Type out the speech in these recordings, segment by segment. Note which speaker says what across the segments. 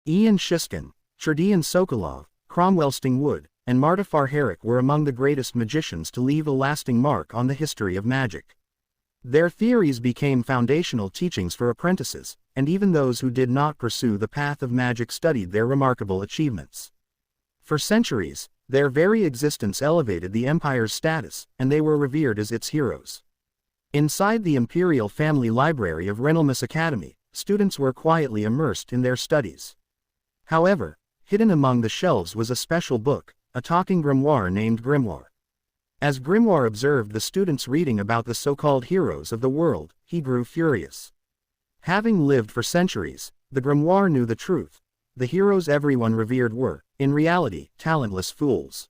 Speaker 1: Ian Shiskin, Cherdian Sokolov, Cromwell Stingwood, and Martifar Herrick were among the greatest magicians to leave a lasting mark on the history of magic. Their theories became foundational teachings for apprentices, and even those who did not pursue the path of magic studied their remarkable achievements. For centuries, their very existence elevated the empire's status, and they were revered as its heroes. Inside the imperial family library of Renelmus Academy, students were quietly immersed in their studies. However, hidden among the shelves was a special book, a talking grimoire named Grimoire. As Grimoire observed the students reading about the so-called heroes of the world, he grew furious. Having lived for centuries, the grimoire knew the truth. The heroes everyone revered were, in reality, talentless fools.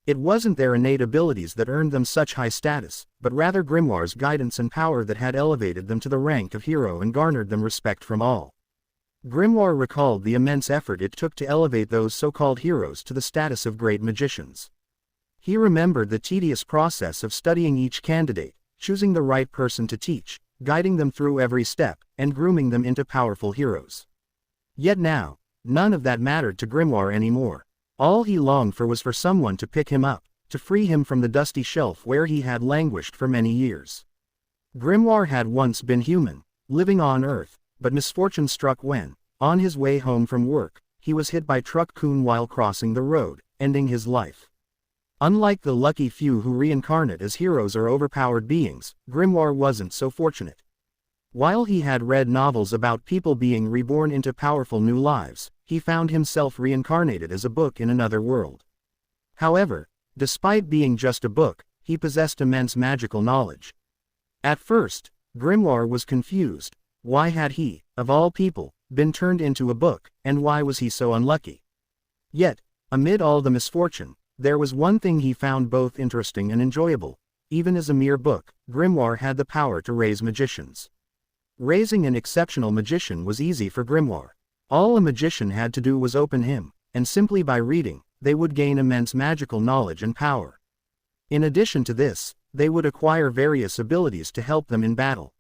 Speaker 1: It wasn't their innate abilities that earned them such high status, but rather Grimoire's guidance and power that had elevated them to the rank of hero and garnered them respect from all. Grimoire recalled the immense effort it took to elevate those so-called heroes to the status of great magicians. He remembered the tedious process of studying each candidate, choosing the right person to teach, guiding them through every step, and grooming them into powerful heroes. Yet now, none of that mattered to Grimoire anymore. All he longed for was for someone to pick him up, to free him from the dusty shelf where he had languished for many years. Grimoire had once been human, living on Earth, but misfortune struck when, on his way home from work, he was hit by Truck Kun while crossing the road, ending his life. Unlike the lucky few who reincarnate as heroes or overpowered beings, Grimoire wasn't so fortunate. While he had read novels about people being reborn into powerful new lives, he found himself reincarnated as a book in another world. However, despite being just a book, he possessed immense magical knowledge. At first, Grimoire was confused. Why had he, of all people, been turned into a book, and why was he so unlucky? Yet, amid all the misfortune, there was one thing he found both interesting and enjoyable. Even as a mere book, Grimoire had the power to raise magicians. Raising an exceptional magician was easy for Grimoire. All a magician had to do was open him, and simply by reading, they would gain immense magical knowledge and power. In addition to this, they would acquire various abilities to help them in battle.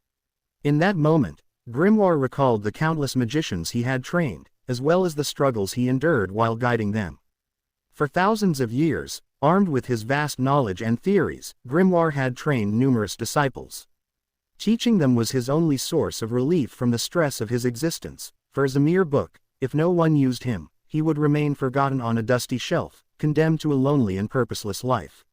Speaker 1: In that moment, Grimoire recalled the countless magicians he had trained, as well as the struggles he endured while guiding them. For thousands of years, armed with his vast knowledge and theories, Grimoire had trained numerous disciples. Teaching them was his only source of relief from the stress of his existence, for as a mere book, if no one used him, he would remain forgotten on a dusty shelf, condemned to a lonely and purposeless life.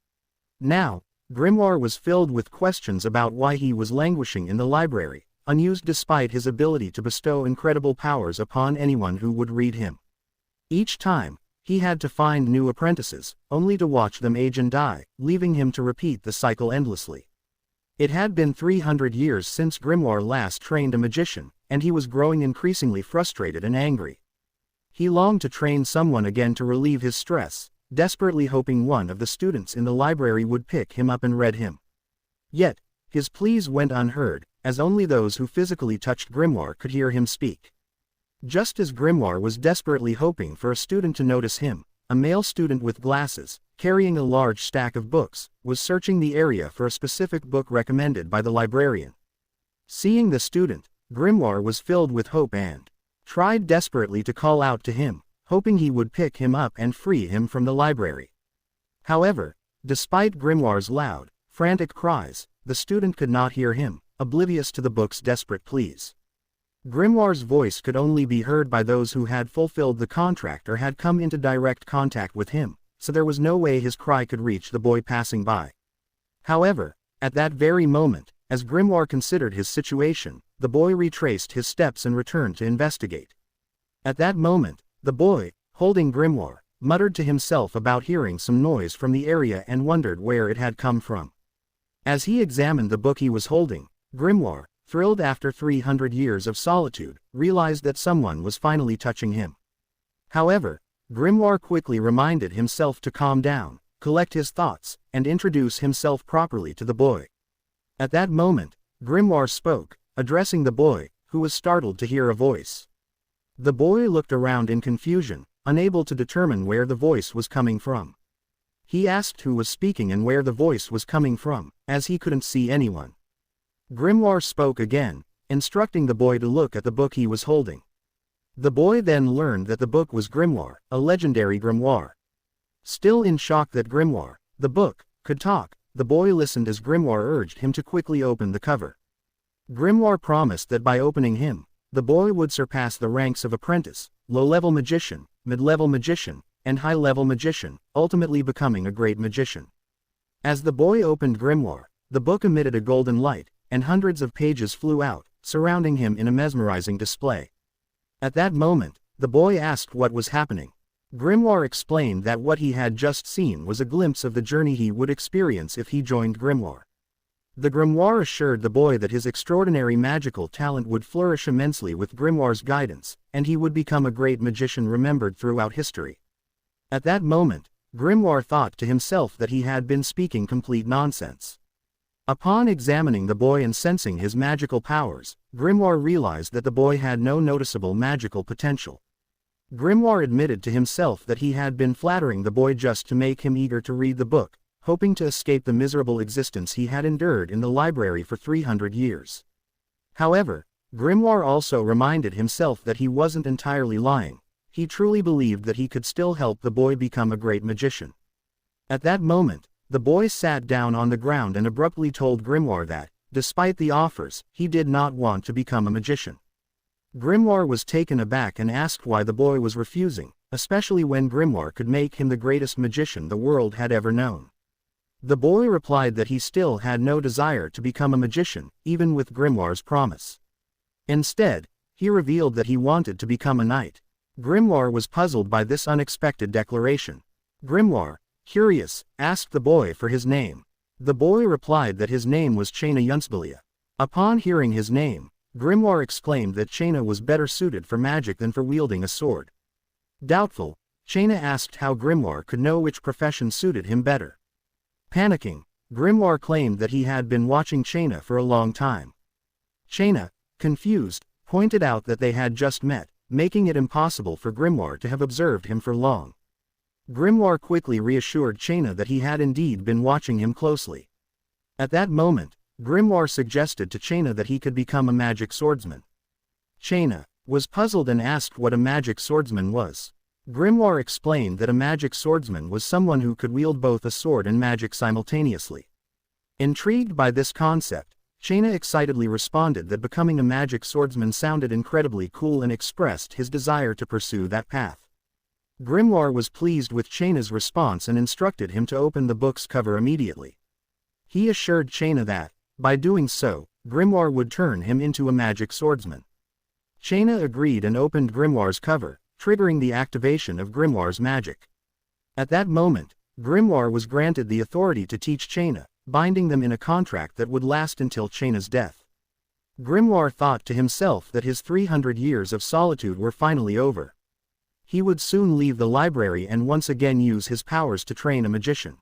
Speaker 1: Now, Grimoire was filled with questions about why he was languishing in the library, unused despite his ability to bestow incredible powers upon anyone who would read him. Each time, he had to find new apprentices, only to watch them age and die, leaving him to repeat the cycle endlessly. It had been 300 years since Grimoire last trained a magician, and he was growing increasingly frustrated and angry. He longed to train someone again to relieve his stress, desperately hoping one of the students in the library would pick him up and read him. Yet, his pleas went unheard, as only those who physically touched Grimoire could hear him speak. Just as Grimoire was desperately hoping for a student to notice him, a male student with glasses, carrying a large stack of books, was searching the area for a specific book recommended by the librarian. Seeing the student, Grimoire was filled with hope and tried desperately to call out to him, hoping he would pick him up and free him from the library. However, despite Grimoire's loud, frantic cries, the student could not hear him, oblivious to the book's desperate pleas. Grimoire's voice could only be heard by those who had fulfilled the contract or had come into direct contact with him, so there was no way his cry could reach the boy passing by. However, at that very moment, as Grimoire considered his situation, the boy retraced his steps and returned to investigate. At that moment, the boy, holding Grimoire, muttered to himself about hearing some noise from the area and wondered where it had come from. As he examined the book he was holding, Grimoire, thrilled after 300 years of solitude, realized that someone was finally touching him. However, Grimoire quickly reminded himself to calm down, collect his thoughts, and introduce himself properly to the boy. At that moment, Grimoire spoke, addressing the boy, who was startled to hear a voice. The boy looked around in confusion, unable to determine where the voice was coming from. He asked who was speaking and where the voice was coming from, as he couldn't see anyone. Grimoire spoke again, instructing the boy to look at the book he was holding. The boy then learned that the book was Grimoire, a legendary grimoire. Still in shock that Grimoire, the book, could talk, the boy listened as Grimoire urged him to quickly open the cover. Grimoire promised that by opening him, the boy would surpass the ranks of apprentice, low-level magician, mid-level magician, and high-level magician, ultimately becoming a great magician. As the boy opened Grimoire, the book emitted a golden light, and hundreds of pages flew out, surrounding him in a mesmerizing display. At that moment, the boy asked what was happening. Grimoire explained that what he had just seen was a glimpse of the journey he would experience if he joined Grimoire. The grimoire assured the boy that his extraordinary magical talent would flourish immensely with Grimoire's guidance, and he would become a great magician remembered throughout history. At that moment, Grimoire thought to himself that he had been speaking complete nonsense. Upon examining the boy and sensing his magical powers, Grimoire realized that the boy had no noticeable magical potential. Grimoire admitted to himself that he had been flattering the boy just to make him eager to read the book, hoping to escape the miserable existence he had endured in the library for 300 years. However, Grimoire also reminded himself that he wasn't entirely lying. He truly believed that he could still help the boy become a great magician. At that moment, the boy sat down on the ground and abruptly told Grimoire that, despite the offers, he did not want to become a magician. Grimoire was taken aback and asked why the boy was refusing, especially when Grimoire could make him the greatest magician the world had ever known. The boy replied that he still had no desire to become a magician, even with Grimoire's promise. Instead, he revealed that he wanted to become a knight. Grimoire was puzzled by this unexpected declaration. Grimoire, curious, asked the boy for his name. The boy replied that his name was Chaina Yunsbalia. Upon hearing his name, Grimoire exclaimed that Chaina was better suited for magic than for wielding a sword. Doubtful, Chaina asked how Grimoire could know which profession suited him better. Panicking, Grimoire claimed that he had been watching Chaina for a long time. Chaina, confused, pointed out that they had just met, making it impossible for Grimoire to have observed him for long. Grimoire quickly reassured Chaina that he had indeed been watching him closely. At that moment, Grimoire suggested to Chaina that he could become a magic swordsman. Chaina was puzzled and asked what a magic swordsman was. Grimoire explained that a magic swordsman was someone who could wield both a sword and magic simultaneously. Intrigued by this concept, Chaina excitedly responded that becoming a magic swordsman sounded incredibly cool and expressed his desire to pursue that path. Grimoire was pleased with Chaina's response and instructed him to open the book's cover immediately. He assured Chaina that, by doing so, Grimoire would turn him into a magic swordsman. Chaina agreed and opened Grimoire's cover, triggering the activation of Grimoire's magic. At that moment, Grimoire was granted the authority to teach Chaina, binding them in a contract that would last until Chaina's death. Grimoire thought to himself that his 300 years of solitude were finally over. He would soon leave the library and once again use his powers to train a magician.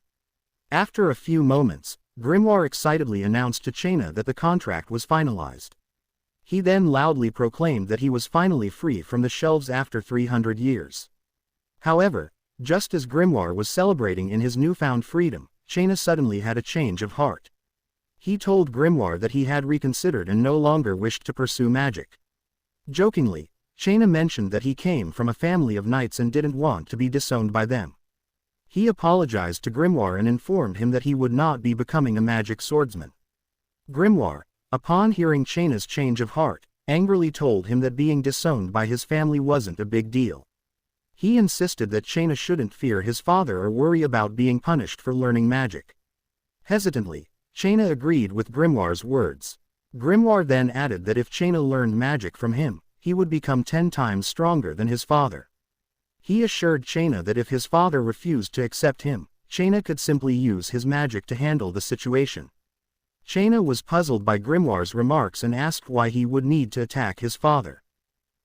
Speaker 1: After a few moments, Grimoire excitedly announced to Chaina that the contract was finalized. He then loudly proclaimed that he was finally free from the shelves after 300 years. However, just as Grimoire was celebrating in his newfound freedom, Chaina suddenly had a change of heart. He told Grimoire that he had reconsidered and no longer wished to pursue magic. Jokingly, Chaina mentioned that he came from a family of knights and didn't want to be disowned by them. He apologized to Grimoire and informed him that he would not be becoming a magic swordsman. Grimoire, upon hearing Chaina's change of heart, angrily told him that being disowned by his family wasn't a big deal. He insisted that Chaina shouldn't fear his father or worry about being punished for learning magic. Hesitantly, Chaina agreed with Grimoire's words. Grimoire then added that if Chaina learned magic from him, he would become 10 times stronger than his father. He assured Chaina that if his father refused to accept him, Chaina could simply use his magic to handle the situation. Chaina was puzzled by Grimoire's remarks and asked why he would need to attack his father.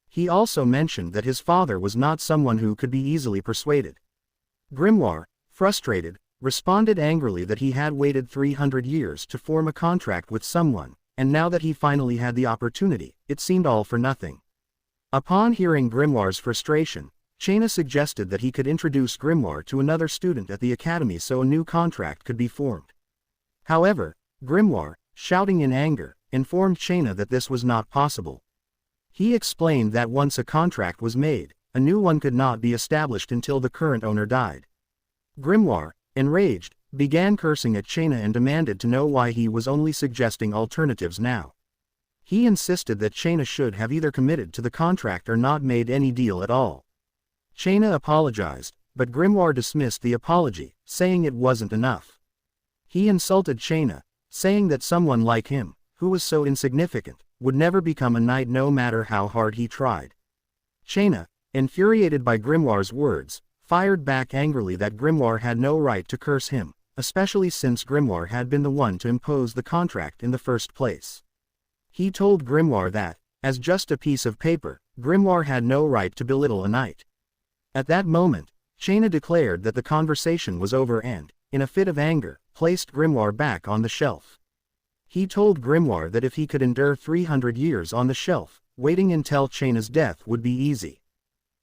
Speaker 1: He also mentioned that his father was not someone who could be easily persuaded. Grimoire, frustrated, responded angrily that he had waited 300 years to form a contract with someone, and now that he finally had the opportunity, it seemed all for nothing. Upon hearing Grimoire's frustration, Chaina suggested that he could introduce Grimoire to another student at the academy so a new contract could be formed. However, Grimoire, shouting in anger, informed Chaina that this was not possible. He explained that once a contract was made, a new one could not be established until the current owner died. Grimoire, enraged, began cursing at Chaina and demanded to know why he was only suggesting alternatives now. He insisted that Chaina should have either committed to the contract or not made any deal at all. Chaina apologized, but Grimoire dismissed the apology, saying it wasn't enough. He insulted Chaina, saying that someone like him, who was so insignificant, would never become a knight no matter how hard he tried. Chaina, infuriated by Grimoire's words, fired back angrily that Grimoire had no right to curse him, especially since Grimoire had been the one to impose the contract in the first place. He told Grimoire that, as just a piece of paper, Grimoire had no right to belittle a knight. At that moment, Chaina declared that the conversation was over and, in a fit of anger, placed Grimoire back on the shelf. He told Grimoire that if he could endure 300 years on the shelf, waiting until Chaina's death would be easy.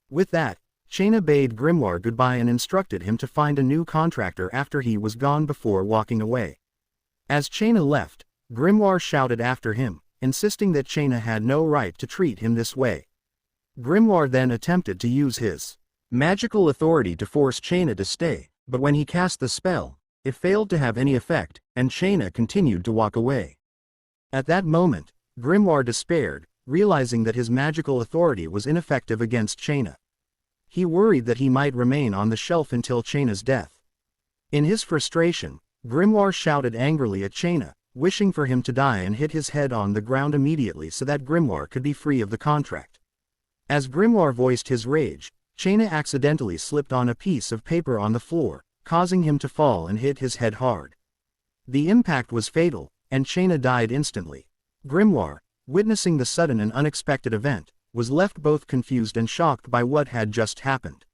Speaker 1: With that, Chaina bade Grimoire goodbye and instructed him to find a new contractor after he was gone before walking away. As Chaina left, Grimoire shouted after him, insisting that Chaina had no right to treat him this way. Grimoire then attempted to use his magical authority to force Chaina to stay, but when he cast the spell, it failed to have any effect, and Chaina continued to walk away. At that moment, Grimoire despaired, realizing that his magical authority was ineffective against Chaina. He worried that he might remain on the shelf until Chaina's death. In his frustration, Grimoire shouted angrily at Chaina, wishing for him to die and hit his head on the ground immediately so that Grimoire could be free of the contract. As Grimoire voiced his rage, Chaina accidentally slipped on a piece of paper on the floor, causing him to fall and hit his head hard. The impact was fatal, and Chaina died instantly. Grimoire, witnessing the sudden and unexpected event, was left both confused and shocked by what had just happened.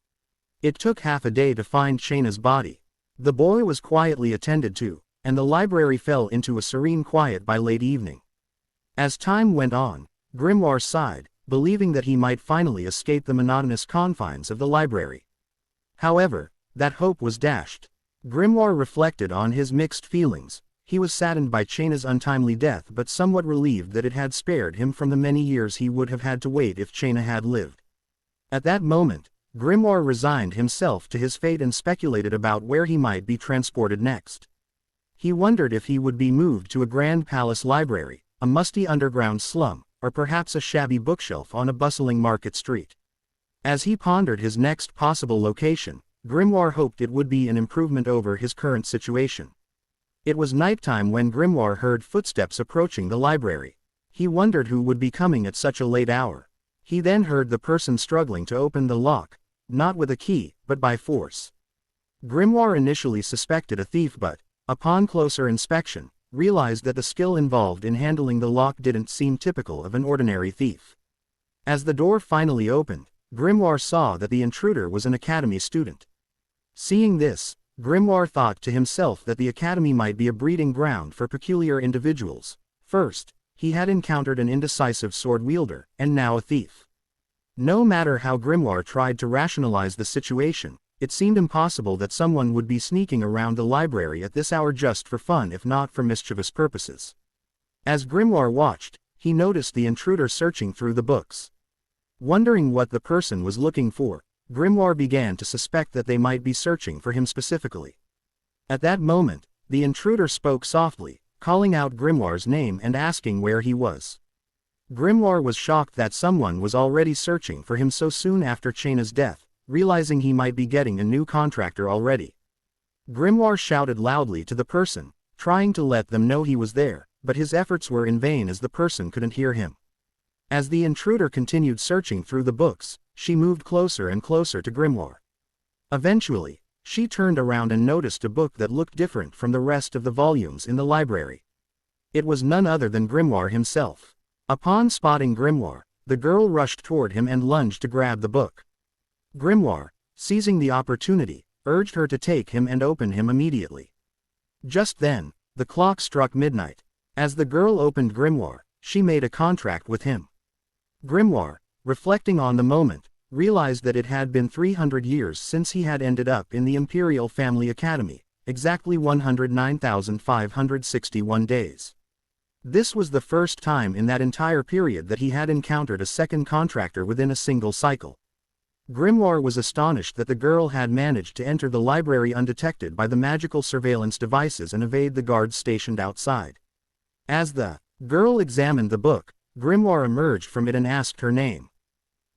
Speaker 1: It took half a day to find Chaina's body. The boy was quietly attended to, and the library fell into a serene quiet by late evening. As time went on, Grimoire sighed, believing that he might finally escape the monotonous confines of the library. However, that hope was dashed. Grimoire reflected on his mixed feelings. He was saddened by Chaina's untimely death but somewhat relieved that it had spared him from the many years he would have had to wait if Chaina had lived. At that moment, Grimoire resigned himself to his fate and speculated about where he might be transported next. He wondered if he would be moved to a grand palace library, a musty underground slum, or perhaps a shabby bookshelf on a bustling market street. As he pondered his next possible location, Grimoire hoped it would be an improvement over his current situation. It was nighttime when Grimoire heard footsteps approaching the library. He wondered who would be coming at such a late hour. He then heard the person struggling to open the lock, not with a key, but by force. Grimoire initially suspected a thief but, upon closer inspection, realized that the skill involved in handling the lock didn't seem typical of an ordinary thief. As the door finally opened, Grimoire saw that the intruder was an academy student. Seeing this, Grimoire thought to himself that the academy might be a breeding ground for peculiar individuals. First, he had encountered an indecisive sword wielder, and now a thief. No matter how Grimoire tried to rationalize the situation, it seemed impossible that someone would be sneaking around the library at this hour just for fun if not for mischievous purposes. As Grimoire watched, he noticed the intruder searching through the books. Wondering what the person was looking for, Grimoire began to suspect that they might be searching for him specifically. At that moment, the intruder spoke softly, calling out Grimoire's name and asking where he was. Grimoire was shocked that someone was already searching for him so soon after Chaina's death, realizing he might be getting a new contractor already. Grimoire shouted loudly to the person, trying to let them know he was there, but his efforts were in vain as the person couldn't hear him. As the intruder continued searching through the books, she moved closer and closer to Grimoire. Eventually, she turned around and noticed a book that looked different from the rest of the volumes in the library. It was none other than Grimoire himself. Upon spotting Grimoire, the girl rushed toward him and lunged to grab the book. Grimoire, seizing the opportunity, urged her to take him and open him immediately. Just then, the clock struck midnight. As the girl opened Grimoire, she made a contract with him. Grimoire, reflecting on the moment, realized that it had been 300 years since he had ended up in the Imperial Family Academy, exactly 109,561 days. This was the first time in that entire period that he had encountered a second contractor within a single cycle. Grimoire was astonished that the girl had managed to enter the library undetected by the magical surveillance devices and evade the guards stationed outside. As the girl examined the book, Grimoire emerged from it and asked her name.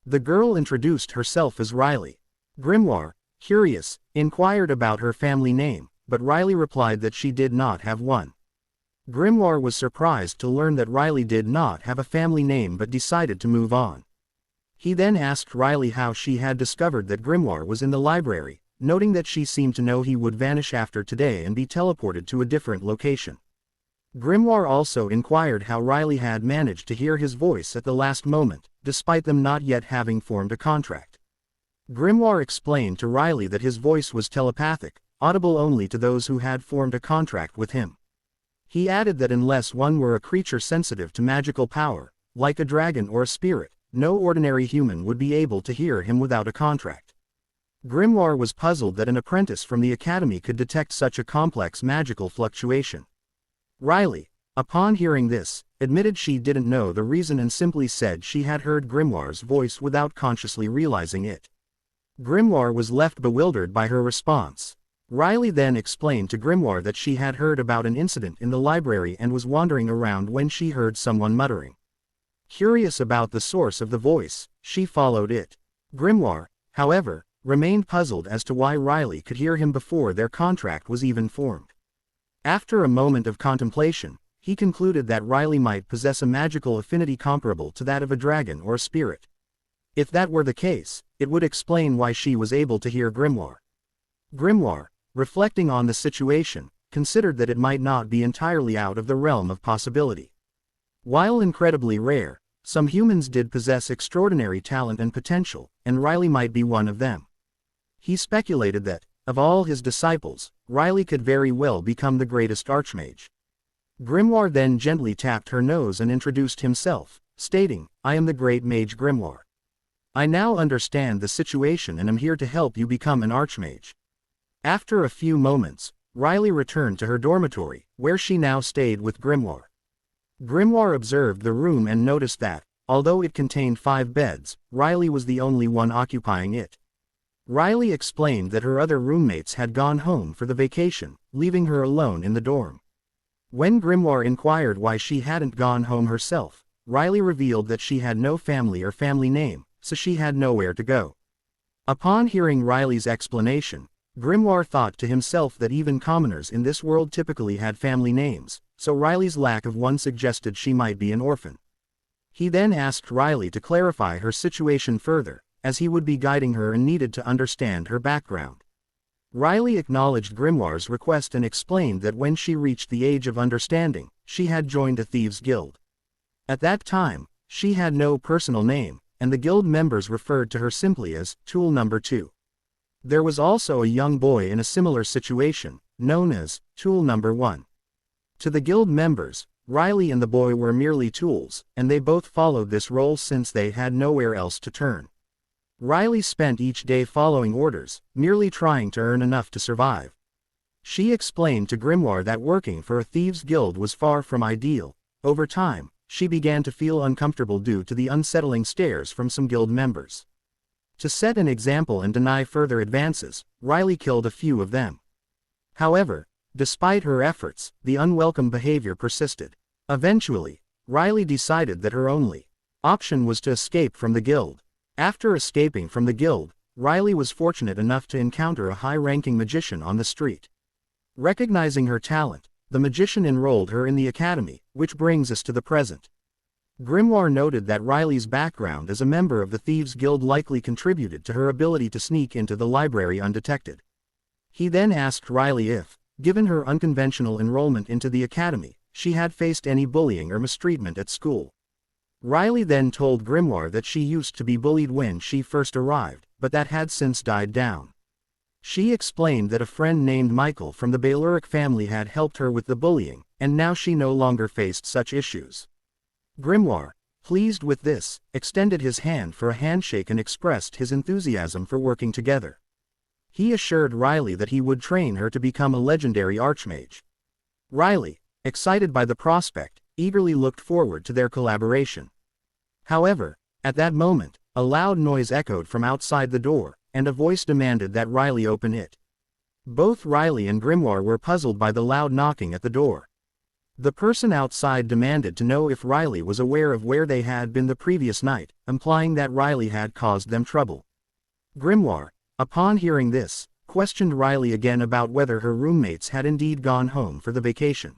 Speaker 1: The girl introduced herself as Riley. Grimoire, curious, inquired about her family name, but Riley replied that she did not have one. Grimoire was surprised to learn that Riley did not have a family name but decided to move on. He then asked Riley how she had discovered that Grimoire was in the library, noting that she seemed to know he would vanish after today and be teleported to a different location. Grimoire also inquired how Riley had managed to hear his voice at the last moment, despite them not yet having formed a contract. Grimoire explained to Riley that his voice was telepathic, audible only to those who had formed a contract with him. He added that unless one were a creature sensitive to magical power, like a dragon or a spirit, no ordinary human would be able to hear him without a contract. Grimoire was puzzled that an apprentice from the academy could detect such a complex magical fluctuation. Riley, upon hearing this, admitted she didn't know the reason and simply said she had heard Grimoire's voice without consciously realizing it. Grimoire was left bewildered by her response. Riley then explained to Grimoire that she had heard about an incident in the library and was wandering around when she heard someone muttering. Curious about the source of the voice, she followed it. Grimoire, however, remained puzzled as to why Riley could hear him before their contract was even formed. After a moment of contemplation, he concluded that Riley might possess a magical affinity comparable to that of a dragon or a spirit. If that were the case, it would explain why she was able to hear Grimoire. Grimoire, reflecting on the situation, considered that it might not be entirely out of the realm of possibility. While incredibly rare, some humans did possess extraordinary talent and potential, and Riley might be one of them. He speculated that, of all his disciples, Riley could very well become the greatest Archmage. Grimoire then gently tapped her nose and introduced himself, stating, "I am the great mage Grimoire. I now understand the situation and am here to help you become an Archmage." After a few moments, Riley returned to her dormitory, where she now stayed with Grimoire. Grimoire observed the room and noticed that, although it contained 5 beds, Riley was the only one occupying it. Riley explained that her other roommates had gone home for the vacation, leaving her alone in the dorm. When Grimoire inquired why she hadn't gone home herself, Riley revealed that she had no family or family name, so she had nowhere to go. Upon hearing Riley's explanation, Grimoire thought to himself that even commoners in this world typically had family names, so Riley's lack of one suggested she might be an orphan. He then asked Riley to clarify her situation further, as he would be guiding her and needed to understand her background. Riley acknowledged Grimoire's request and explained that when she reached the age of understanding, she had joined a thieves' guild. At that time, she had no personal name, and the guild members referred to her simply as Tool Number 2. There was also a young boy in a similar situation, known as Tool Number 1. To the guild members, Riley and the boy were merely tools, and they both followed this role since they had nowhere else to turn. Riley spent each day following orders, merely trying to earn enough to survive. She explained to Grimoire that working for a thieves' guild was far from ideal. Over time, she began to feel uncomfortable due to the unsettling stares from some guild members. To set an example and deny further advances, Riley killed a few of them. However, despite her efforts, the unwelcome behavior persisted. Eventually, Riley decided that her only option was to escape from the guild. After escaping from the guild, Riley was fortunate enough to encounter a high-ranking magician on the street. Recognizing her talent, the magician enrolled her in the academy, which brings us to the present. Grimoire noted that Riley's background as a member of the Thieves' Guild likely contributed to her ability to sneak into the library undetected. He then asked Riley if, given her unconventional enrollment into the academy, she had faced any bullying or mistreatment at school. Riley then told Grimoire that she used to be bullied when she first arrived, but that had since died down. She explained that a friend named Michael from the Bayluric family had helped her with the bullying, and now she no longer faced such issues. Grimoire, pleased with this, extended his hand for a handshake and expressed his enthusiasm for working together. He assured Riley that he would train her to become a legendary Archmage. Riley, excited by the prospect, eagerly looked forward to their collaboration. However, at that moment, a loud noise echoed from outside the door, and a voice demanded that Riley open it. Both Riley and Grimoire were puzzled by the loud knocking at the door. The person outside demanded to know if Riley was aware of where they had been the previous night, implying that Riley had caused them trouble. Grimoire, upon hearing this, questioned Riley again about whether her roommates had indeed gone home for the vacation.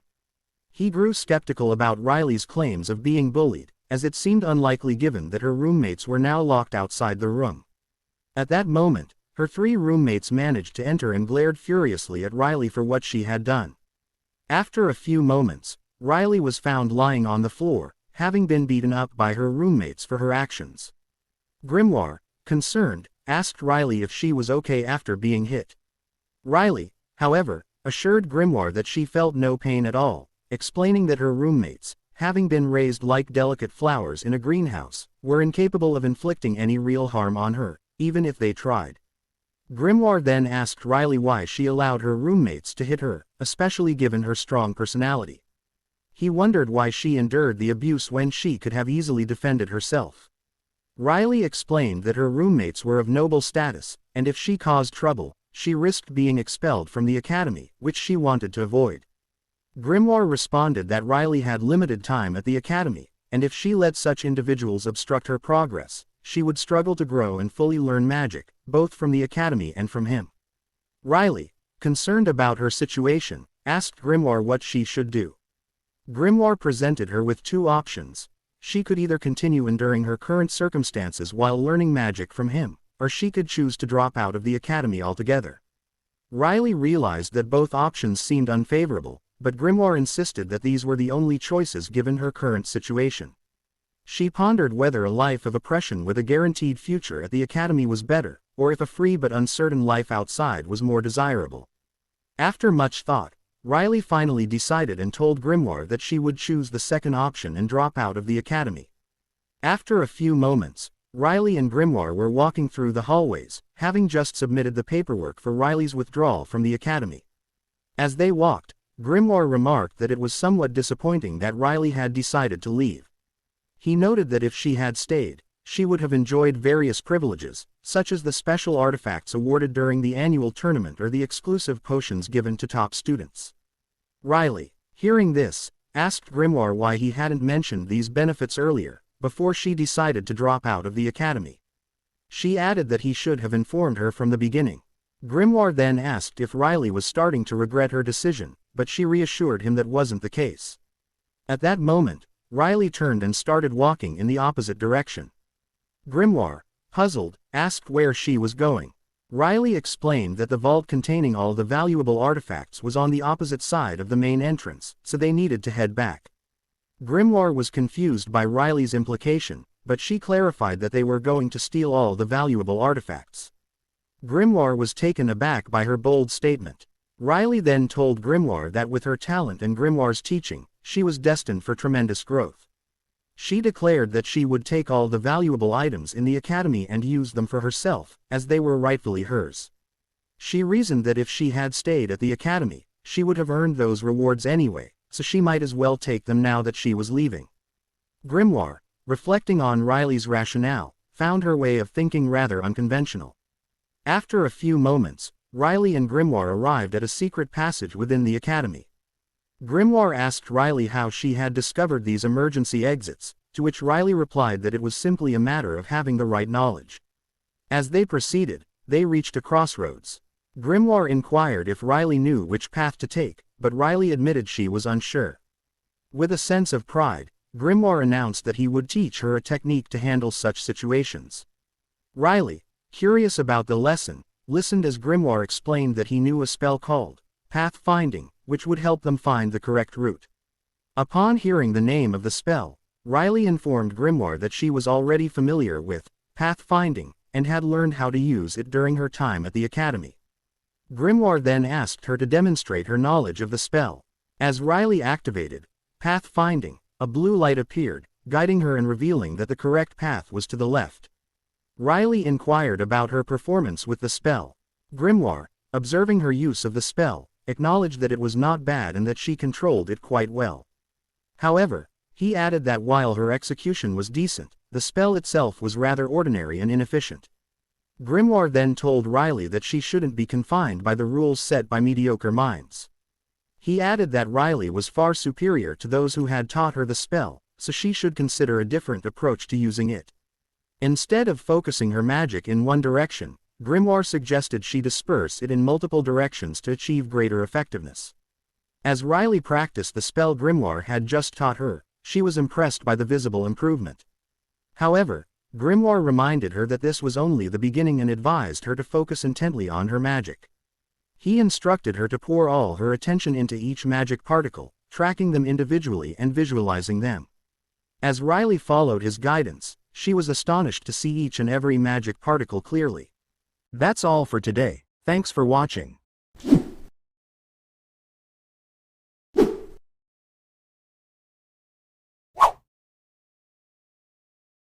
Speaker 1: He grew skeptical about Riley's claims of being bullied, as it seemed unlikely given that her roommates were now locked outside the room. At that moment, her 3 roommates managed to enter and glared furiously at Riley for what she had done. After a few moments, Riley was found lying on the floor, having been beaten up by her roommates for her actions. Grimoire, concerned, asked Riley if she was okay after being hit. Riley, however, assured Grimoire that she felt no pain at all, explaining that her roommates, having been raised like delicate flowers in a greenhouse, were incapable of inflicting any real harm on her, even if they tried. Grimoire then asked Riley why she allowed her roommates to hit her, especially given her strong personality. He wondered why she endured the abuse when she could have easily defended herself. Riley explained that her roommates were of noble status, and if she caused trouble, she risked being expelled from the academy, which she wanted to avoid. Grimoire responded that Riley had limited time at the academy, and if she let such individuals obstruct her progress, she would struggle to grow and fully learn magic, both from the academy and from him. Riley, concerned about her situation, asked Grimoire what she should do. Grimoire presented her with 2 options. She could either continue enduring her current circumstances while learning magic from him, or she could choose to drop out of the academy altogether. Riley realized that both options seemed unfavorable, but Grimoire insisted that these were the only choices given her current situation. She pondered whether a life of oppression with a guaranteed future at the academy was better, or if a free but uncertain life outside was more desirable. After much thought, Riley finally decided and told Grimoire that she would choose the second option and drop out of the academy. After a few moments, Riley and Grimoire were walking through the hallways, having just submitted the paperwork for Riley's withdrawal from the academy. As they walked, Grimoire remarked that it was somewhat disappointing that Riley had decided to leave. He noted that if she had stayed, she would have enjoyed various privileges, such as the special artifacts awarded during the annual tournament or the exclusive potions given to top students. Riley, hearing this, asked Grimoire why he hadn't mentioned these benefits earlier, before she decided to drop out of the academy. She added that he should have informed her from the beginning. Grimoire then asked if Riley was starting to regret her decision, but she reassured him that wasn't the case. At that moment, Riley turned and started walking in the opposite direction. Grimoire, puzzled, asked where she was going. Riley explained that the vault containing all the valuable artifacts was on the opposite side of the main entrance, so they needed to head back. Grimoire was confused by Riley's implication, but she clarified that they were going to steal all the valuable artifacts. Grimoire was taken aback by her bold statement. Riley then told Grimoire that with her talent and Grimoire's teaching, she was destined for tremendous growth. She declared that she would take all the valuable items in the academy and use them for herself, as they were rightfully hers. She reasoned that if she had stayed at the academy, she would have earned those rewards anyway, so she might as well take them now that she was leaving. Grimoire, reflecting on Riley's rationale, found her way of thinking rather unconventional. After a few moments, Riley and Grimoire arrived at a secret passage within the academy. Grimoire asked Riley how she had discovered these emergency exits, to which Riley replied that it was simply a matter of having the right knowledge. As they proceeded, they reached a crossroads. Grimoire inquired if Riley knew which path to take, but Riley admitted she was unsure. With a sense of pride, Grimoire announced that he would teach her a technique to handle such situations. Riley, curious about the lesson, listened as Grimoire explained that he knew a spell called path-finding, which would help them find the correct route. Upon hearing the name of the spell, Riley informed Grimoire that she was already familiar with path-finding, and had learned how to use it during her time at the academy. Grimoire then asked her to demonstrate her knowledge of the spell. As Riley activated path-finding, a blue light appeared, guiding her and revealing that the correct path was to the left. Riley inquired about her performance with the spell. Grimoire, observing her use of the spell, acknowledged that it was not bad and that she controlled it quite well. However, he added that while her execution was decent, the spell itself was rather ordinary and inefficient. Grimoire then told Riley that she shouldn't be confined by the rules set by mediocre minds. He added that Riley was far superior to those who had taught her the spell, so she should consider a different approach to using it. Instead of focusing her magic in one direction, Grimoire suggested she disperse it in multiple directions to achieve greater effectiveness. As Riley practiced the spell Grimoire had just taught her, she was impressed by the visible improvement. However, Grimoire reminded her that this was only the beginning and advised her to focus intently on her magic. He instructed her to pour all her attention into each magic particle, tracking them individually and visualizing them. As Riley followed his guidance, she was astonished to see each and every magic particle clearly. That's all for today. Thanks for watching.